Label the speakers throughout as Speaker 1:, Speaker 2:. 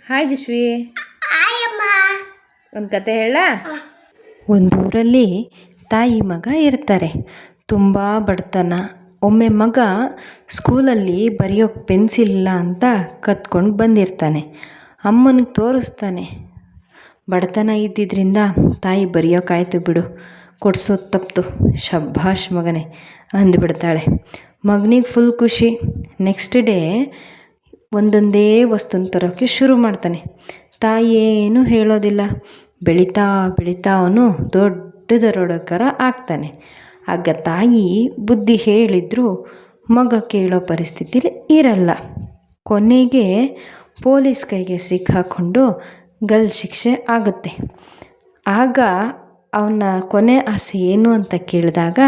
Speaker 1: Hi ಜಿಶ್ವಿ,
Speaker 2: ಆಯಮ್ಮ.
Speaker 1: ಒಂದು ಕತೆ ಹೇಳ.
Speaker 3: ಒಂದೂರಲ್ಲಿ ತಾಯಿ ಮಗ ಇರ್ತಾರೆ. ತುಂಬ ಬಡತನ. ಒಮ್ಮೆ ಮಗ ಸ್ಕೂಲಲ್ಲಿ ಬರೆಯೋಕ್ಕೆ ಪೆನ್ಸಿಲ್ ಇಲ್ಲ ಅಂತ ಕತ್ಕೊಂಡು ಬಂದಿರ್ತಾನೆ. ಅಮ್ಮನಿಗೆ ತೋರಿಸ್ತಾನೆ. ಬಡತನ ಇದ್ದಿದ್ದರಿಂದ ತಾಯಿ ಬರೆಯೋಕ್ಕಾಯ್ತು ಬಿಡು, ಕೊಡ್ಸೋದು ತಪ್ಪಿತು, ಶಬ್ಬಾಷ್ ಮಗನೇ ಅಂದುಬಿಡ್ತಾಳೆ. ಮಗನಿಗೆ ಫುಲ್ ಖುಷಿ. ನೆಕ್ಸ್ಟ್ ಡೇ ಒಂದೊಂದೇ ವಸ್ತುನ ತರೋಕ್ಕೆ ಶುರು ಮಾಡ್ತಾನೆ. ತಾಯಿ ಏನೂ ಹೇಳೋದಿಲ್ಲ. ಬೆಳೀತಾ ಬೆಳೀತಾ ಅವನು ದೊಡ್ಡ ದರೋಡೆಕೋರ ಆಗ್ತಾನೆ. ಆಗ ತಾಯಿ ಬುದ್ಧಿ ಹೇಳಿದರೂ ಮಗ ಕೇಳೋ ಪರಿಸ್ಥಿತಿಲಿ ಇರಲ್ಲ. ಕೊನೆಗೆ ಪೊಲೀಸ್ ಕೈಗೆ ಸಿಕ್ಕಾಕೊಂಡು ಗಲ್ ಶಿಕ್ಷೆ ಆಗುತ್ತೆ. ಆಗ ಅವನ ಕೊನೆ ಆಸೆ ಏನು ಅಂತ ಕೇಳಿದಾಗ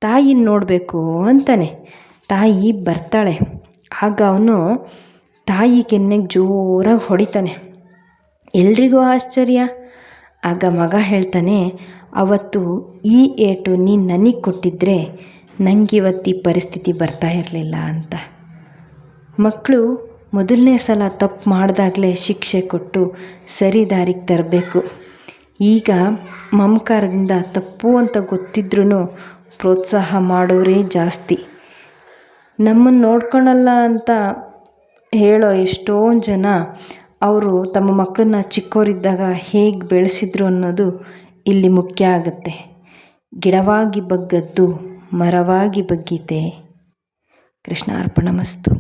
Speaker 3: ತಾಯಿನ ನೋಡಬೇಕು ಅಂತಾನೆ. ತಾಯಿ ಬರ್ತಾಳೆ. ಆಗ ಅವನು ತಾಯಿ ಕೆನ್ನೆಗೆ ಜೋರಾಗಿ ಹೊಡಿತಾನೆ. ಎಲ್ರಿಗೂ ಆಶ್ಚರ್ಯ. ಆಗ ಮಗ ಹೇಳ್ತಾನೆ, ಅವತ್ತು ಈ ಏಟು ನೀನು ನನಗೆ ಕೊಟ್ಟಿದ್ದರೆ ನನಗಿವತ್ತು ಈ ಪರಿಸ್ಥಿತಿ ಬರ್ತಾ ಇರಲಿಲ್ಲ ಅಂತ. ಮಕ್ಕಳು ಮೊದಲನೇ ಸಲ ತಪ್ಪು ಮಾಡಿದಾಗಲೇ ಶಿಕ್ಷೆ ಕೊಟ್ಟು ಸರಿ ದಾರಿಗೆ ತರಬೇಕು. ಈಗ ಮಮಕಾರದಿಂದ ತಪ್ಪು ಅಂತ ಗೊತ್ತಿದ್ರೂ ಪ್ರೋತ್ಸಾಹ ಮಾಡೋರೇ ಜಾಸ್ತಿ. ನಮ್ಮನ್ನು ನೋಡ್ಕೊಳಲ್ಲ ಅಂತ ಹೇಳೋ ಎಷ್ಟೊಂದು ಜನ ಅವರು ತಮ್ಮ ಮಕ್ಕಳನ್ನ ಚಿಕ್ಕವರಿದ್ದಾಗ ಹೇಗೆ ಬೆಳೆಸಿದ್ರು ಅನ್ನೋದು ಇಲ್ಲಿ ಮುಖ್ಯ ಆಗುತ್ತೆ. ಗಿಡವಾಗಿ ಬಗ್ಗದ್ದು ಮರವಾಗಿ ಬಗ್ಗೀತೆ. ಕೃಷ್ಣಾರ್ಪಣಮಸ್ತು.